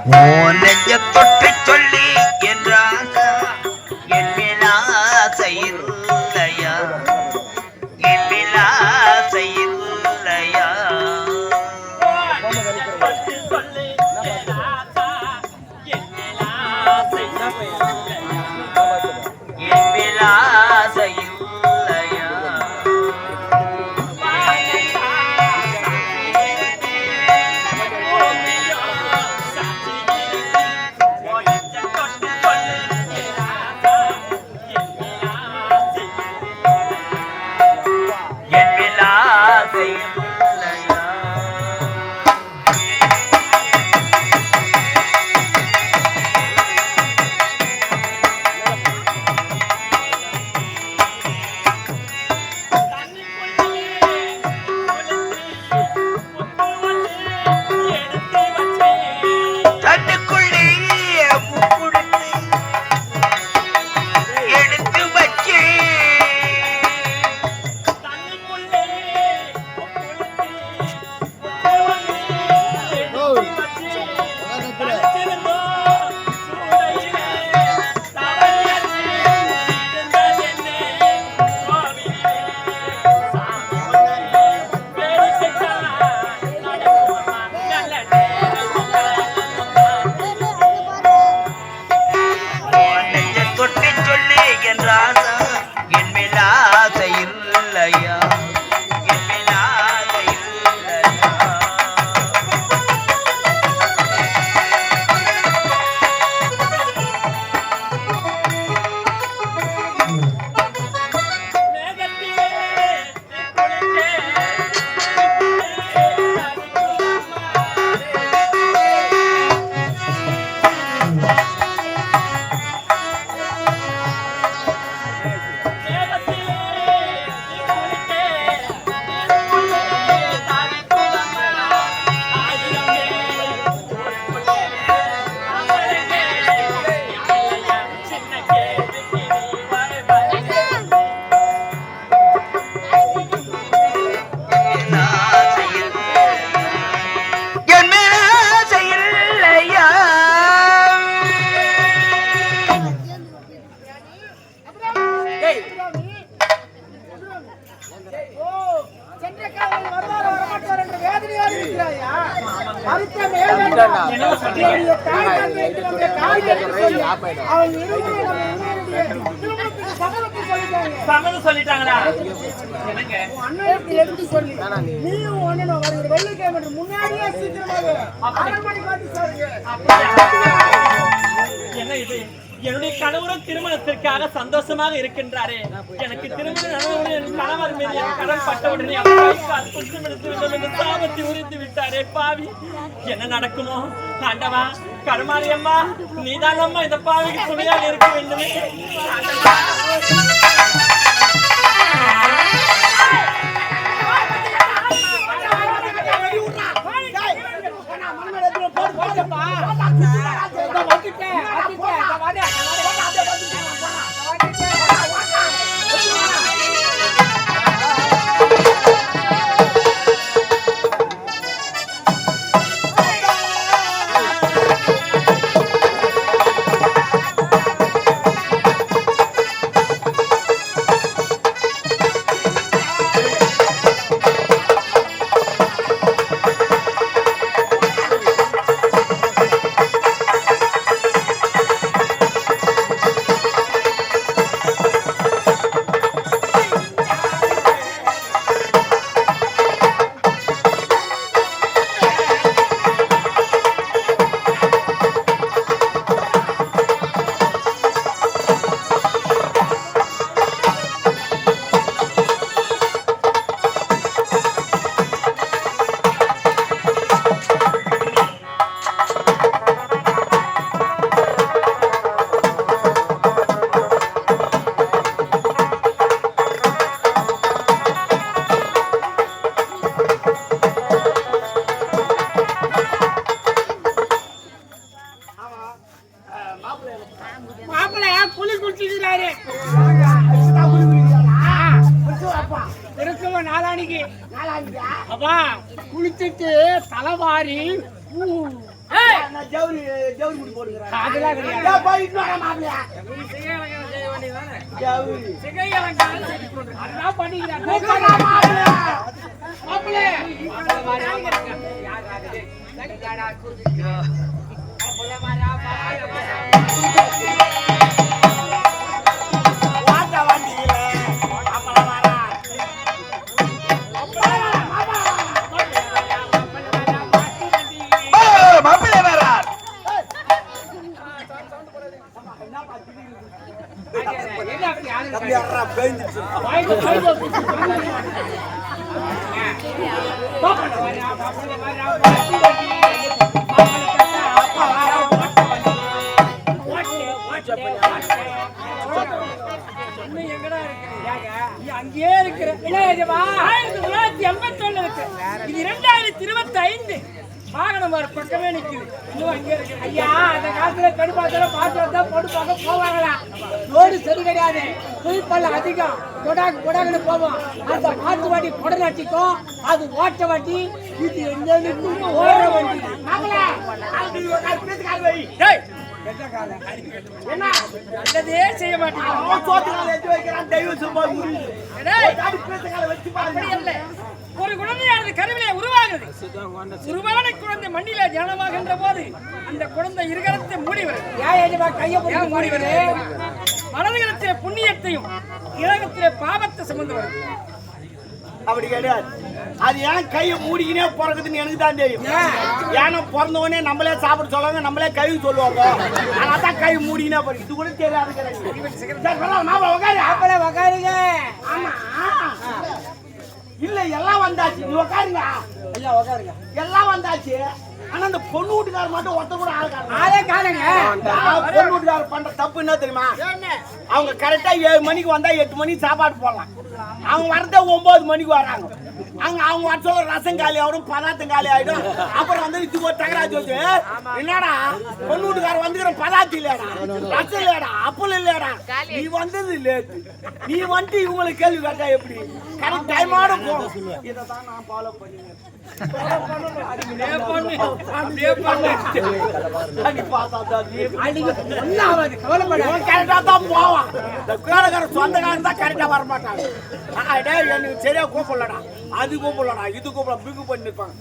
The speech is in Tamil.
நெஞ்ச தொட்டு சொல்லி என்றால் என் விலாசையில்லையா என் விலாசையில்லையா என் விலாசையில் சொல்லிட்டாங்களா என்ன இது என்னுடைய கணவரும் திருமணத்திற்காக சந்தோஷமாக இருக்கின்றாரே எனக்கு திருமணம் கணவர் மீது கடன் பட்டவுடனே சாபத்தை உரித்து விட்டாரே பாவி என்ன நடக்குமோ ஆண்டவா கருமாரியம்மா நீதானம்மா இந்த பாவிக்கு துணையாக இருக்க வேண்டுமே குளிச்சுட்டு தலைவாரி ஜவுரி ஜவுரி முடி போடுங்கறாங்க அதெல்லாம் கிடையாது ஏ போய் இன்னொரு மாப்ளையா ஜவுரி அதெல்லாம் பண்ணிக்கிறாங்க மாப்ளையா மாப்ளே வாடா வண்டியில அப்பள வரா மாப்பிள்ளை வரார். தம்பியாரா பேஞ்சிச்சு அங்கே இருக்கிற 1981 இருக்கு. இது 2025 வாகனம் ஒரு பக்கமே நிக்குது. இன்னும் அங்கே இருக்கு. ஐயா அந்த காலத்துல கடுப்பாத்துல பாத்திரத்தை போட்டு பார்க்க போவாங்களாம். ரோடு சரி கிடையாது, குளிப்பல்ல அதிகம், கொடாங்கன்னு போவோம். அந்த மாட்டு வண்டி கொடநாட்டிக்கும் அது ஓட்ட வண்டி, இது எங்க நிற்கும் ஓடுற வண்டி. என்ன நல்லதே செய்ய மாட்டேன். ஒரு குழந்தையானது கருவிலே உருவாகுது. உருவான குழந்தை மண்ணிலே ஜனமாகின்ற போது அந்த குழந்தை இருகரத்தை மூடி வருது. கையை மூடி வருது. வலதுகரத்திலே புண்ணியத்தையும் இடகத்திலே பாவத்தை சுமந்து வருது. அப்படி கிடையாது. அது ஏன் கையை மூடிக்கினே பிறகுதுன்னு எனக்கு தான் தெரியும். ஏன்னா பிறந்தவொடனே நம்மளே சாப்பிட சொல்லுவாங்க, நம்மளே கை சொல்லுவாங்க. ஆனா தான் கை மூடிக்கினே போறது. இது கூட தெரியாது. உக்காருங்க. ஆமா இல்ல எல்லாம் வந்தாச்சு. நீ உக்காருங்க. ஐயா உக்காருங்க. எல்லாம் வந்தாச்சு. ஆனா அந்த பொண்ணு வீட்டுக்கார மட்டும் ஒருத்த கூட ஆளே காணுங்க. பொண்ணு வீட்டுக்கார பண்ற தப்பு என்ன தெரியுமா? அவங்க கரெக்டா 7 மணிக்கு வந்தா 8 மணிக்கு சாப்பாடு போடலாம். அவங்க வரதே 9 மணிக்கு வராங்க. அவங்க வர சொல்ல ரசம் காலி ஆயிடும், பதார்த்தம் காலி ஆயிடும். அப்புறம் வந்து இதுக்கு ஒரு தகராறு வச்சு என்னடா பொண்ணு வீட்டுக்கார வந்துக்கிற பதார்த்தம் இல்லையாடா, ரசம் இல்லையாடா, அப்பளம் இல்லையாடா, நீ வந்தது லேட்டு, நீ வந்து இவங்களுக்கு கேள்வி கேட்டா எப்படி? கரெக்ட் டைமோட போகும். இதை தான் நான் ஃபாலோ பண்ணிக்கிறேன். சொந்தக்காரன் தான் கரெக்டா வர மாட்டாங்க. எனக்கு சரியா கூப்பிடலடா, அது கூப்பிடலடா, இது கூப்பிட பிகு பண்ணி இருப்பாங்க.